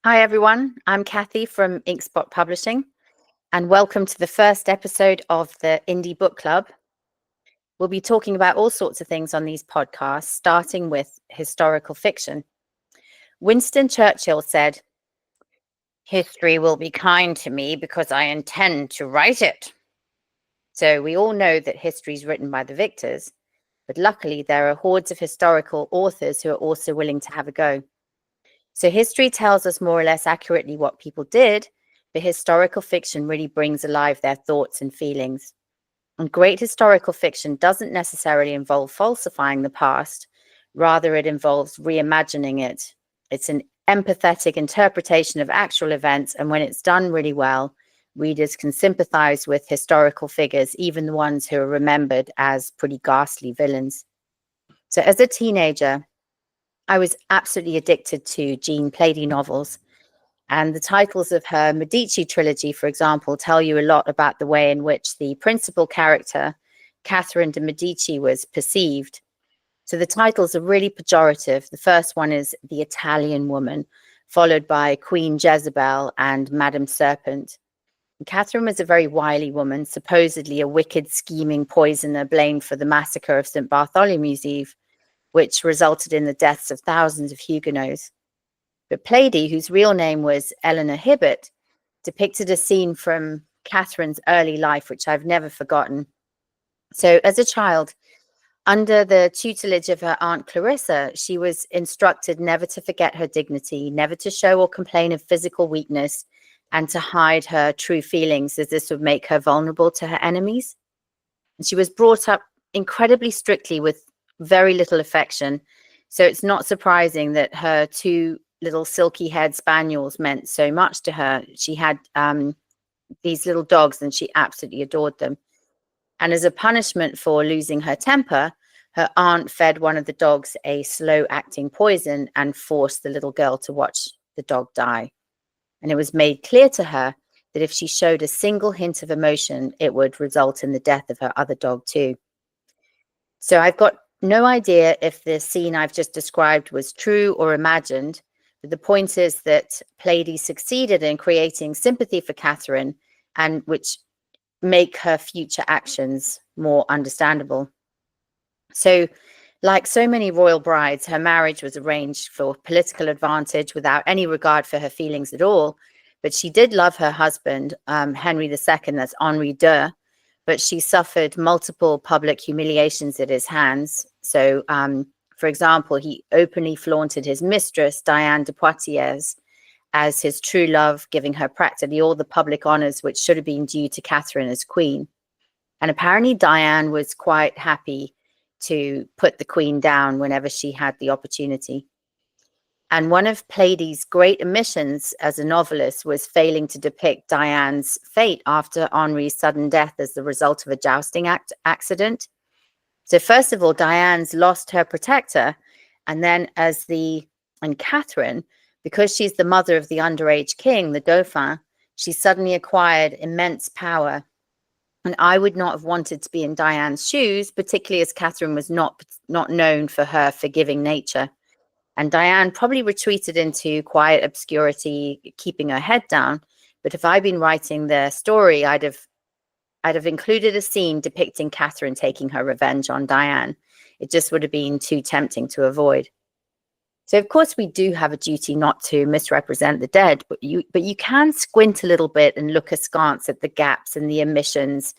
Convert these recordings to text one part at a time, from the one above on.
Hi, everyone. I'm Cathy from Inkspot Publishing, and welcome to the first episode of the Indie Book Club. We'll be talking about all sorts of things on these podcasts, starting with historical fiction. Winston Churchill said, "History will be kind to me because I intend to write it." So we all know that history is written by the victors, but luckily there are hordes of historical authors who are also willing to have a go. So history tells us more or less accurately what people did, but historical fiction really brings alive their thoughts and feelings. And great historical fiction doesn't necessarily involve falsifying the past, rather it involves reimagining it. It's an empathetic interpretation of actual events, and when it's done really well, readers can sympathize with historical figures, even the ones who are remembered as pretty ghastly villains. So as a teenager, I was absolutely addicted to Jean Plaidy novels. And the titles of her Medici trilogy, for example, tell you a lot about the way in which the principal character, Catherine de Medici, was perceived. So the titles are really pejorative. The first one is The Italian Woman, followed by Queen Jezebel and Madame Serpent. And Catherine was a very wily woman, supposedly a wicked, scheming poisoner blamed for the massacre of St. Bartholomew's Eve, which resulted in the deaths of thousands of Huguenots. But Plaidy, whose real name was Eleanor Hibbert, depicted a scene from Catherine's early life, which I've never forgotten. So as a child, under the tutelage of her Aunt Clarissa, she was instructed never to forget her dignity, never to show or complain of physical weakness, and to hide her true feelings, as this would make her vulnerable to her enemies. And she was brought up incredibly strictly with very little affection. So it's not surprising that her two little silky haired spaniels meant so much to her. She had these little dogs and she absolutely adored them. And as a punishment for losing her temper, her aunt fed one of the dogs a slow acting poison and forced the little girl to watch the dog die. And it was made clear to her that if she showed a single hint of emotion, it would result in the death of her other dog too. So I've got no idea if the scene I've just described was true or imagined, but the point is that Plaidy succeeded in creating sympathy for Catherine, and which make her future actions more understandable. So, like so many royal brides, her marriage was arranged for political advantage without any regard for her feelings at all. But she did love her husband, Henry II, that's Henri II, but she suffered multiple public humiliations at his hands. So, for example, he openly flaunted his mistress, Diane de Poitiers, as his true love, giving her practically all the public honors which should have been due to Catherine as queen. And apparently Diane was quite happy to put the queen down whenever she had the opportunity. And one of Plaidy's great omissions as a novelist was failing to depict Diane's fate after Henri's sudden death as the result of a jousting accident. So first of all, Diane's lost her protector, and then and Catherine, because she's the mother of the underage king, the Dauphin, she suddenly acquired immense power. And I would not have wanted to be in Diane's shoes, particularly as Catherine was not known for her forgiving nature. And Diane probably retreated into quiet obscurity, keeping her head down. But if I'd been writing the story, I'd have included a scene depicting Catherine taking her revenge on Diane. It just would have been too tempting to avoid. So, of course, we do have a duty not to misrepresent the dead, but you can squint a little bit and look askance at the gaps and the omissions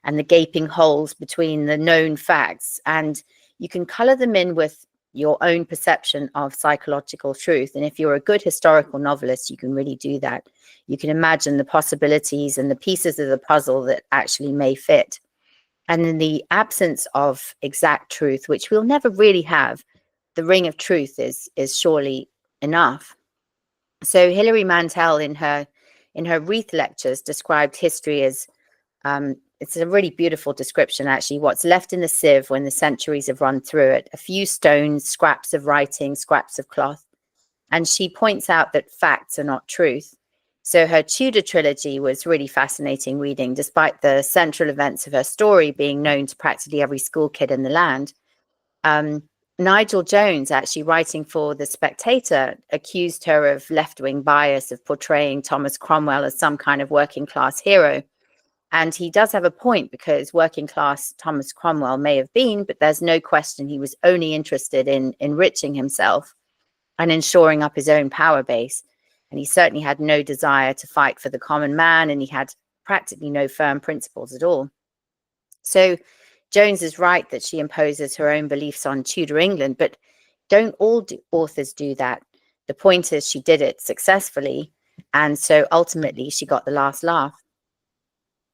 and the gaping holes between the known facts, and you can color them in with your own perception of psychological truth. And if you're a good historical novelist, you can really do that. You can imagine the possibilities and the pieces of the puzzle that actually may fit. And in the absence of exact truth, which we'll never really have, the ring of truth is surely enough. So Hilary Mantel in her Wreath lectures described history as it's a really beautiful description, actually. What's left in the sieve when the centuries have run through it: a few stones, scraps of writing, scraps of cloth. And she points out that facts are not truth. So her Tudor trilogy was really fascinating reading, despite the central events of her story being known to practically every school kid in the land. Nigel Jones, actually writing for The Spectator, accused her of left-wing bias, of portraying Thomas Cromwell as some kind of working class hero. And he does have a point, because working class Thomas Cromwell may have been, but there's no question he was only interested in enriching himself and in shoring up his own power base. And he certainly had no desire to fight for the common man, and he had practically no firm principles at all. So Jones is right that she imposes her own beliefs on Tudor England, but don't all authors do that? The point is she did it successfully, and so ultimately she got the last laugh.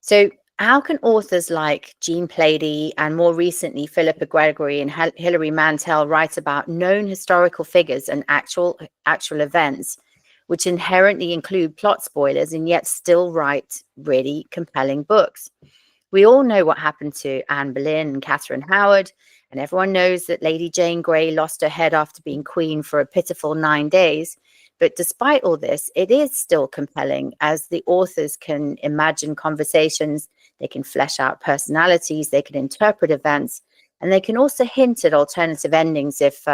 So how can authors like Jean Plaidy and more recently Philippa Gregory and Hilary Mantel write about known historical figures and actual events, which inherently include plot spoilers, and yet still write really compelling books? We all know what happened to Anne Boleyn and Catherine Howard, and everyone knows that Lady Jane Grey lost her head after being queen for a pitiful 9 days. But despite all this, it is still compelling, as the authors can imagine conversations, they can flesh out personalities, they can interpret events, and they can also hint at alternative endings if,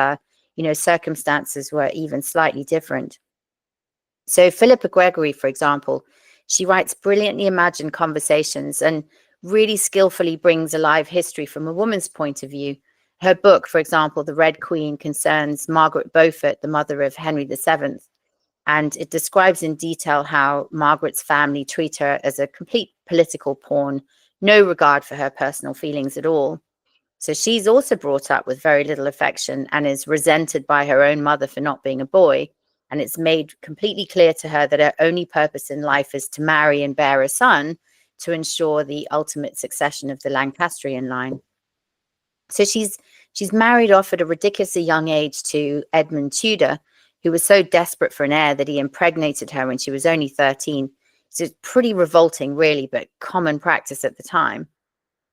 circumstances were even slightly different. So Philippa Gregory, for example, she writes brilliantly imagined conversations and really skillfully brings alive history from a woman's point of view. Her book, for example, The Red Queen, concerns Margaret Beaufort, the mother of Henry VII, and it describes in detail how Margaret's family treat her as a complete political pawn, no regard for her personal feelings at all. So she's also brought up with very little affection and is resented by her own mother for not being a boy. And it's made completely clear to her that her only purpose in life is to marry and bear a son to ensure the ultimate succession of the Lancastrian line. So she's married off at a ridiculously young age to Edmund Tudor, who was so desperate for an heir that he impregnated her when she was only 13. So it's pretty revolting, really, but common practice at the time.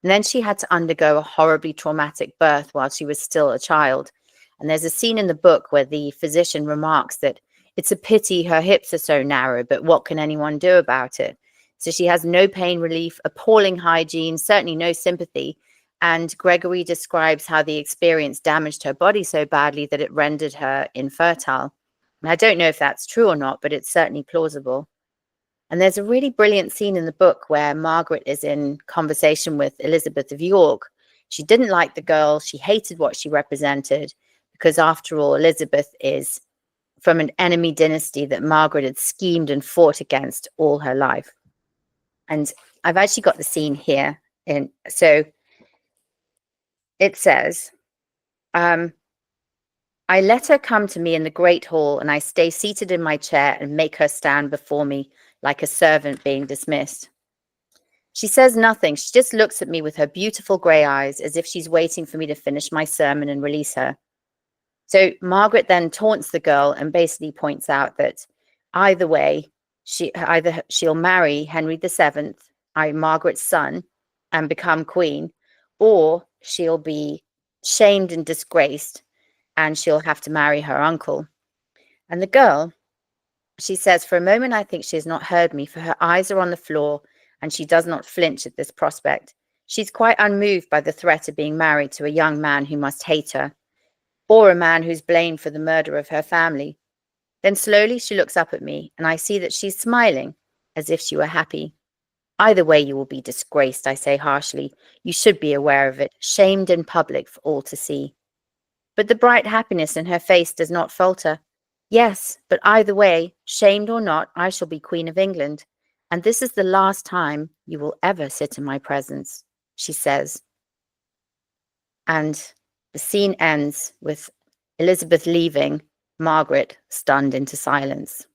And then she had to undergo a horribly traumatic birth while she was still a child. And there's a scene in the book where the physician remarks that it's a pity her hips are so narrow, but what can anyone do about it? So she has no pain relief, appalling hygiene, certainly no sympathy. And Gregory describes how the experience damaged her body so badly that it rendered her infertile. And I don't know if that's true or not, but it's certainly plausible. And there's a really brilliant scene in the book where Margaret is in conversation with Elizabeth of York. She didn't like the girl. She hated what she represented, because after all, Elizabeth is from an enemy dynasty that Margaret had schemed and fought against all her life. And I've actually got the scene here. And so it says, I let her come to me in the great hall, and I stay seated in my chair and make her stand before me like a servant being dismissed. She says nothing. She just looks at me with her beautiful grey eyes, as if she's waiting for me to finish my sermon and release her. So Margaret then taunts the girl and basically points out that either way, she'll marry Henry VII, Margaret's son, and become queen, or she'll be shamed and disgraced, and she'll have to marry her uncle. And the girl, she says, for a moment, I think she has not heard me, for her eyes are on the floor, and she does not flinch at this prospect. She's quite unmoved by the threat of being married to a young man who must hate her, or a man who's blamed for the murder of her family. Then slowly she looks up at me, and I see that she's smiling, as if she were happy. Either way, you will be disgraced, I say harshly. You should be aware of it, shamed in public for all to see. But the bright happiness in her face does not falter. Yes, but either way, shamed or not, I shall be Queen of England. And this is the last time you will ever sit in my presence, she says. And the scene ends with Elizabeth leaving, Margaret stunned into silence.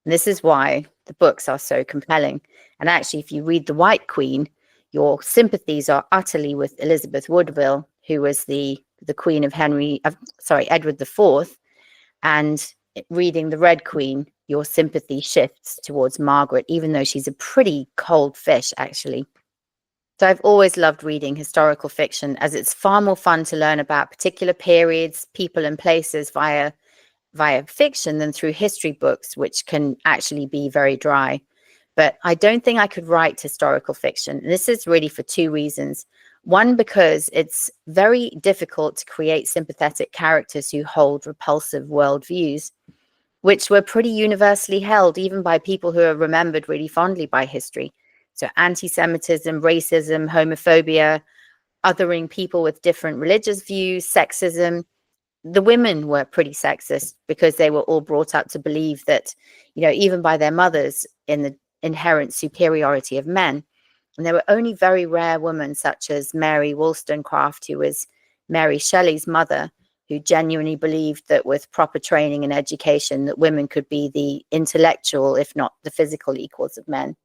And this is why the books are so compelling. And actually, if you read The White Queen, your sympathies are utterly with Elizabeth Woodville, who was the queen of Edward IV. And reading The Red Queen, your sympathy shifts towards Margaret, even though she's a pretty cold fish, actually. So I've always loved reading historical fiction, as it's far more fun to learn about particular periods, people and places via fiction than through history books, which can actually be very dry. But I don't think I could write historical fiction. This is really for two reasons. One, because it's very difficult to create sympathetic characters who hold repulsive worldviews, which were pretty universally held, even by people who are remembered really fondly by history. So anti-Semitism, racism, homophobia, othering people with different religious views, sexism. The women were pretty sexist because they were all brought up to believe that, even by their mothers, in the inherent superiority of men. And there were only very rare women, such as Mary Wollstonecraft, who was Mary Shelley's mother, who genuinely believed that with proper training and education, that women could be the intellectual, if not the physical equals of men.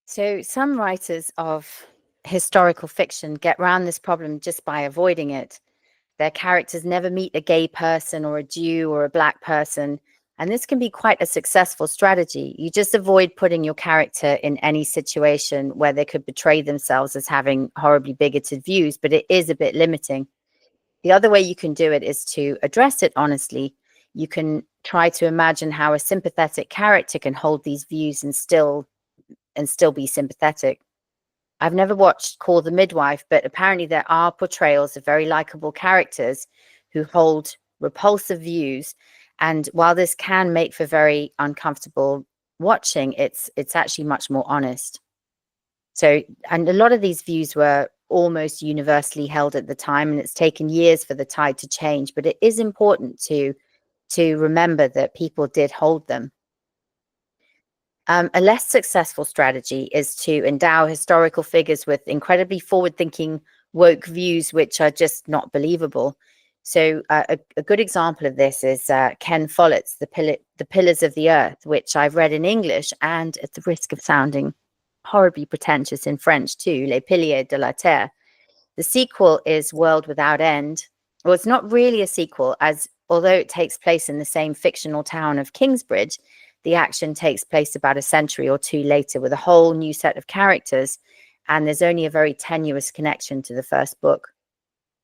So some writers of historical fiction get around this problem just by avoiding it. Their characters never meet a gay person or a Jew or a black person. And this can be quite a successful strategy. You just avoid putting your character in any situation where they could betray themselves as having horribly bigoted views, but it is a bit limiting. The other way you can do it is to address it honestly. You can try to imagine how a sympathetic character can hold these views and still be sympathetic. I've never watched Call the Midwife, but apparently there are portrayals of very likable characters who hold repulsive views. And while this can make for very uncomfortable watching, it's actually much more honest. So, and a lot of these views were almost universally held at the time, and it's taken years for the tide to change. But it is important to remember that people did hold them. A less successful strategy is to endow historical figures with incredibly forward-thinking, woke views, which are just not believable. So a good example of this is Ken Follett's The Pillars of the Earth, which I've read in English and, at the risk of sounding horribly pretentious, in French too, Les Piliers de la Terre. The sequel is World Without End. Well, it's not really a sequel, as although it takes place in the same fictional town of Kingsbridge, the action takes place about a century or two later with a whole new set of characters, and there's only a very tenuous connection to the first book.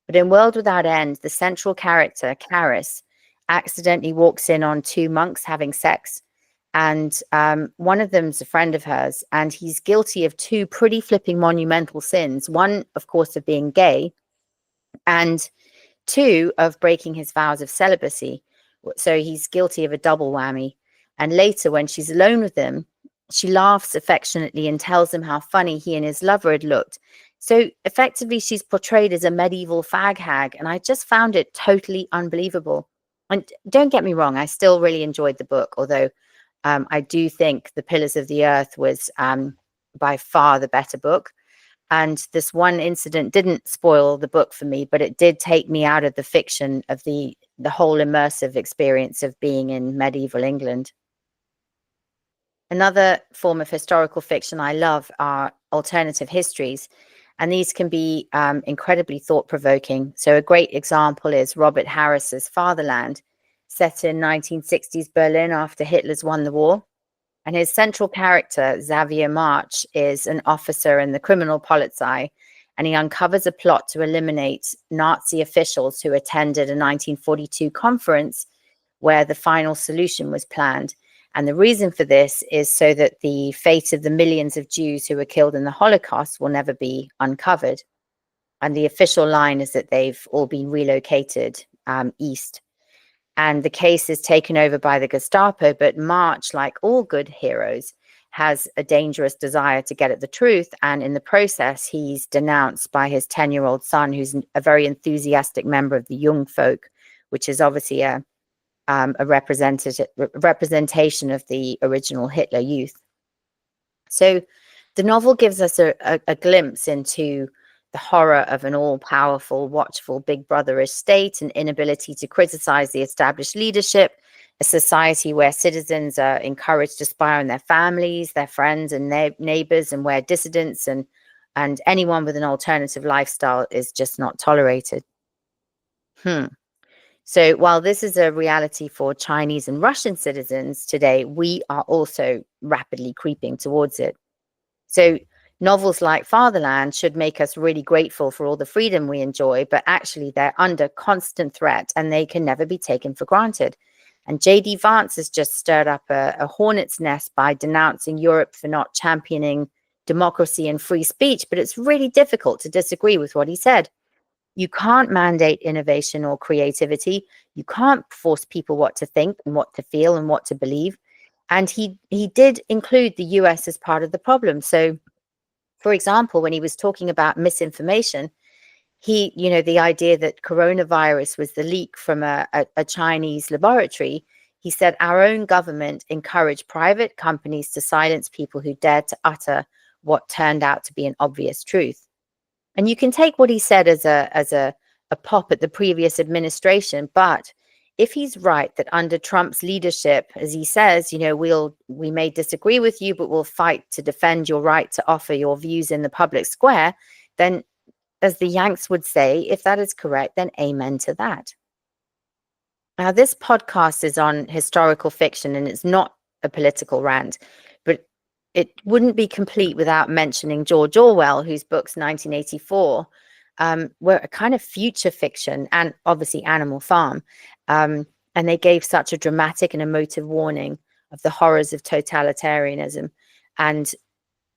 But in World Without End, the central character, Caris, accidentally walks in on two monks having sex, and one of them's a friend of hers, and he's guilty of two pretty flipping monumental sins. One, of course, of being gay, and two, of breaking his vows of celibacy. So he's guilty of a double whammy. And later, when she's alone with him, she laughs affectionately and tells him how funny he and his lover had looked. So effectively, she's portrayed as a medieval fag hag. And I just found it totally unbelievable. And don't get me wrong, I still really enjoyed the book, although I do think The Pillars of the Earth was by far the better book. And this one incident didn't spoil the book for me, but it did take me out of the fiction of the whole immersive experience of being in medieval England. Another form of historical fiction I love are alternative histories, and these can be incredibly thought-provoking. So a great example is Robert Harris's Fatherland, set in 1960s Berlin after Hitler's won the war. And his central character, Xavier March, is an officer in the criminal Polizei, and he uncovers a plot to eliminate Nazi officials who attended a 1942 conference where the final solution was planned. And the reason for this is so that the fate of the millions of Jews who were killed in the Holocaust will never be uncovered. And the official line is that they've all been relocated east. And the case is taken over by the Gestapo, but March, like all good heroes, has a dangerous desire to get at the truth. And in the process, he's denounced by his 10-year-old son, who's a very enthusiastic member of the Young Folk, which is obviously a representation of the original Hitler Youth. So the novel gives us a glimpse into the horror of an all-powerful, watchful, big brotherish state, an inability to criticize the established leadership, a society where citizens are encouraged to spy on their families, their friends and their neighbors, and where dissidents and anyone with an alternative lifestyle is just not tolerated. So while this is a reality for Chinese and Russian citizens today, we are also rapidly creeping towards it. So novels like Fatherland should make us really grateful for all the freedom we enjoy, but actually they're under constant threat and they can never be taken for granted. And J.D. Vance has just stirred up a hornet's nest by denouncing Europe for not championing democracy and free speech, but it's really difficult to disagree with what he said. You can't mandate innovation or creativity. You can't force people what to think and what to feel and what to believe. And he did include the US as part of the problem. So, for example, when he was talking about misinformation, the idea that coronavirus was the leak from a Chinese laboratory, he said our own government encouraged private companies to silence people who dared to utter what turned out to be an obvious truth. And you can take what he said as a pop at the previous administration, but if he's right that under Trump's leadership, as he says, we may disagree with you, but we'll fight to defend your right to offer your views in the public square, then, as the Yanks would say, if that is correct, then amen to that. Now, this podcast is on historical fiction and it's not a political rant, but it wouldn't be complete without mentioning George Orwell, whose books 1984 were a kind of future fiction, and obviously Animal Farm. And they gave such a dramatic and emotive warning of the horrors of totalitarianism, and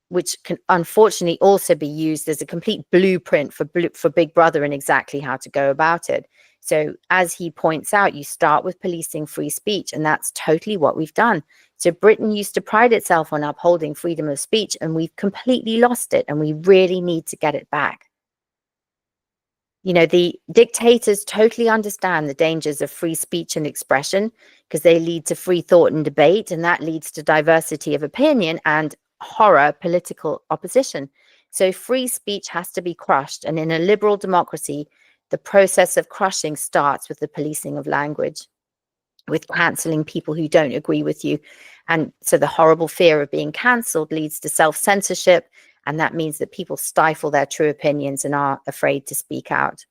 which can unfortunately also be used as a complete blueprint for Big Brother and exactly how to go about it. So as he points out, you start with policing free speech, and that's totally what we've done. So Britain used to pride itself on upholding freedom of speech, and we've completely lost it, and we really need to get it back. The dictators totally understand the dangers of free speech and expression because they lead to free thought and debate, and that leads to diversity of opinion and horror political opposition. So free speech has to be crushed, and in a liberal democracy, the process of crushing starts with the policing of language, with cancelling people who don't agree with you. And so the horrible fear of being cancelled leads to self-censorship, and that means that people stifle their true opinions and are afraid to speak out.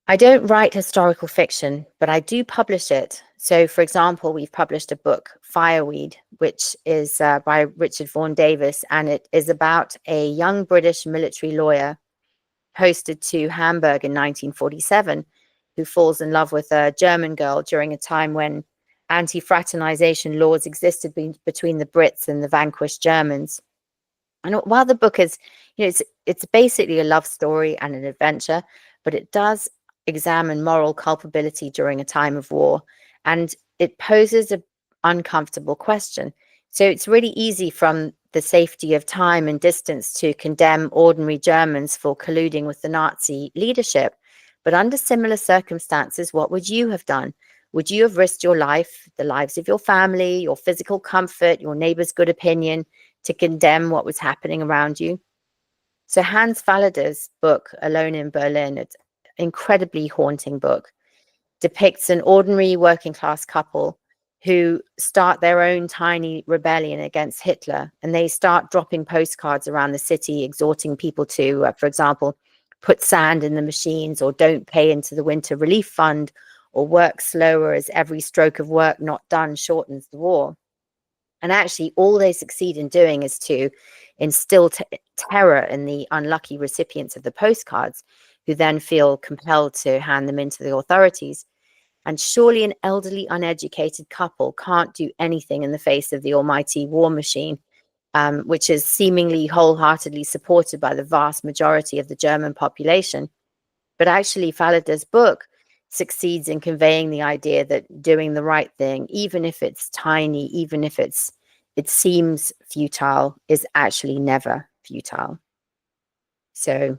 I don't write historical fiction, but I do publish it. So, for example, we've published a book, Fireweed, which is by Richard Vaughan Davis, and it is about a young British military lawyer posted to Hamburg in 1947, who falls in love with a German girl during a time when anti-fraternization laws existed between the Brits and the vanquished Germans. And while the book is, it's basically a love story and an adventure, but it does examine moral culpability during a time of war, and it poses an uncomfortable question. So it's really easy from the safety of time and distance to condemn ordinary Germans for colluding with the Nazi leadership. But under similar circumstances, what would you have done? Would you have risked your life, the lives of your family, your physical comfort, your neighbor's good opinion to condemn what was happening around you? So Hans Fallada's book, Alone in Berlin, it's an incredibly haunting book, depicts an ordinary working class couple who start their own tiny rebellion against Hitler, and they start dropping postcards around the city, exhorting people to, for example, put sand in the machines, or don't pay into the winter relief fund, or work slower as every stroke of work not done shortens the war. And actually, all they succeed in doing is to instill terror in the unlucky recipients of the postcards, who then feel compelled to hand them into the authorities. And surely an elderly, uneducated couple can't do anything in the face of the almighty war machine, which is seemingly wholeheartedly supported by the vast majority of the German population. But actually, Fallada's book succeeds in conveying the idea that doing the right thing, even if it's tiny, even if it seems futile, is actually never futile. So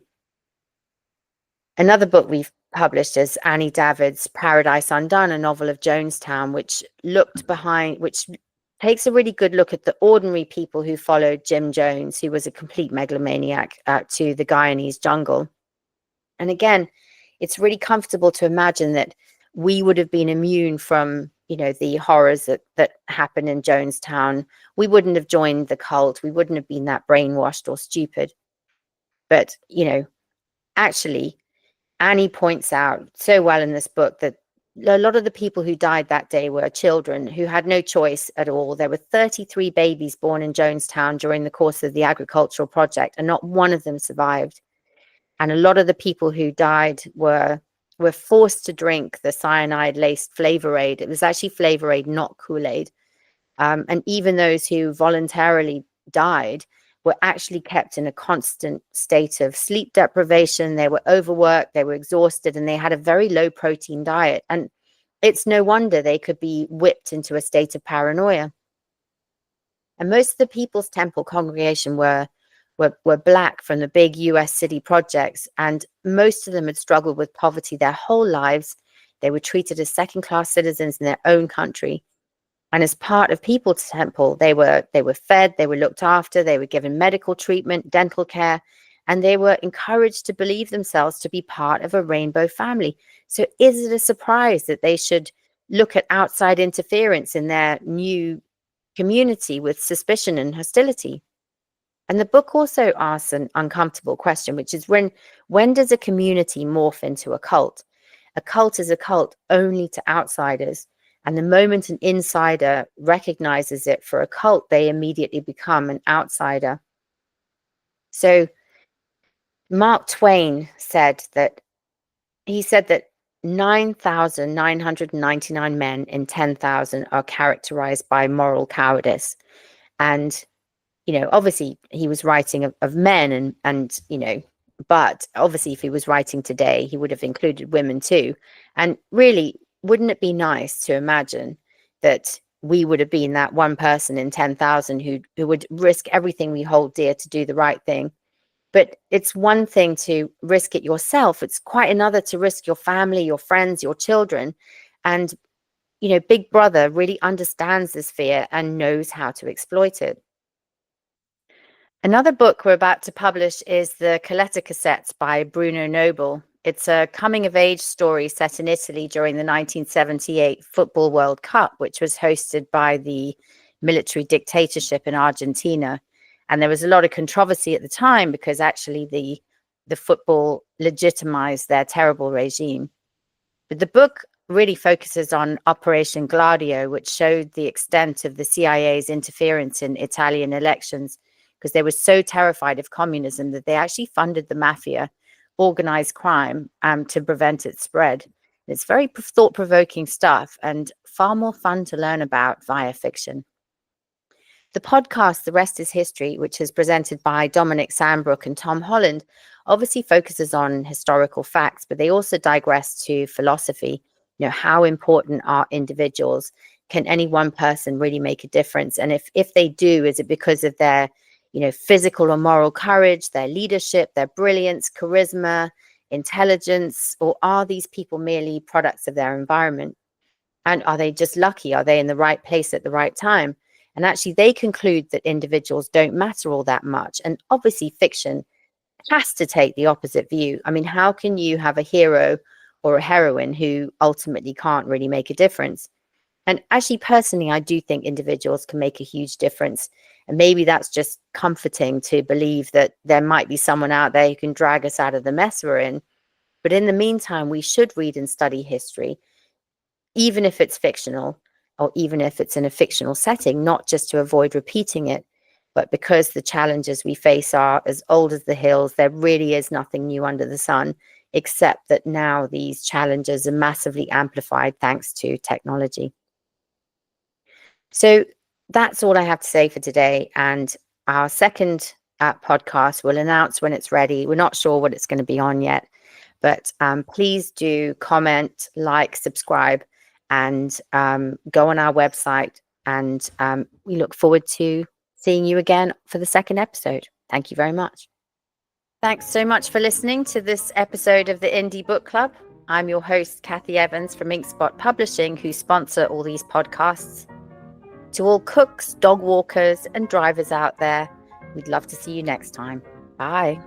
another book we've published is Annie David's Paradise Undone, a novel of Jonestown, which takes a really good look at the ordinary people who followed Jim Jones, who was a complete megalomaniac, to the Guyanese jungle. And again, it's really comfortable to imagine that we would have been immune from, the horrors that happened in Jonestown. We wouldn't have joined the cult. We wouldn't have been that brainwashed or stupid. But, actually, Annie points out so well in this book that a lot of the people who died that day were children who had no choice at all. There were 33 babies born in Jonestown during the course of the agricultural project, and not one of them survived. And a lot of the people who died were forced to drink the cyanide-laced Flavor Aid. It was actually Flavor Aid, not Kool-Aid. And even those who voluntarily died were actually kept in a constant state of sleep deprivation. They were overworked, they were exhausted, and they had a very low protein diet. And it's no wonder they could be whipped into a state of paranoia. And most of the People's Temple congregation were Black from the big US city projects, and most of them had struggled with poverty their whole lives. They were treated as second-class citizens in their own country. And as part of People's Temple, they were fed, they were looked after, they were given medical treatment, dental care, and they were encouraged to believe themselves to be part of a rainbow family. So is it a surprise that they should look at outside interference in their new community with suspicion and hostility? And the book also asks an uncomfortable question, which is when does a community morph into a cult? A cult is a cult only to outsiders. And the moment an insider recognizes it for a cult, they immediately become an outsider. So Mark Twain said that 9,999 men in 10,000 are characterized by moral cowardice. And obviously he was writing of men and but obviously if he was writing today, he would have included women too. And really, wouldn't it be nice to imagine that we would have been that one person in 10,000 who would risk everything we hold dear to do the right thing? But it's one thing to risk it yourself. It's quite another to risk your family, your friends, your children. And, Big Brother really understands this fear and knows how to exploit it. Another book we're about to publish is The Coletta Cassettes by Bruno Noble. It's a coming-of-age story set in Italy during the 1978 Football World Cup, which was hosted by the military dictatorship in Argentina. And there was a lot of controversy at the time because actually the football legitimized their terrible regime. But the book really focuses on Operation Gladio, which showed the extent of the CIA's interference in Italian elections, because they were so terrified of communism that they actually funded the mafia, organized crime, to prevent its spread. It's very thought-provoking stuff and far more fun to learn about via fiction. The podcast, The Rest is History, which is presented by Dominic Sandbrook and Tom Holland, obviously focuses on historical facts, but they also digress to philosophy. How important are individuals? Can any one person really make a difference? And if they do, is it because of their physical or moral courage, their leadership, their brilliance, charisma, intelligence, or are these people merely products of their environment? And are they just lucky? Are they in the right place at the right time? And actually, they conclude that individuals don't matter all that much. And obviously, fiction has to take the opposite view. I mean, how can you have a hero or a heroine who ultimately can't really make a difference? And actually, personally, I do think individuals can make a huge difference. And maybe that's just comforting to believe that there might be someone out there who can drag us out of the mess we're in. But in the meantime, we should read and study history, even if it's fictional or even if it's in a fictional setting, not just to avoid repeating it, but because the challenges we face are as old as the hills. There really is nothing new under the sun, except that now these challenges are massively amplified thanks to technology. So that's all I have to say for today. And our second podcast will announce when it's ready. We're not sure what it's going to be on yet, but please do comment, like, subscribe, and go on our website. And we look forward to seeing you again for the second episode. Thank you very much. Thanks so much for listening to this episode of the Indie Book Club. I'm your host, Cathy Evans from Inkspot Publishing, who sponsor all these podcasts. To all cooks, dog walkers, and drivers out there, we'd love to see you next time. Bye.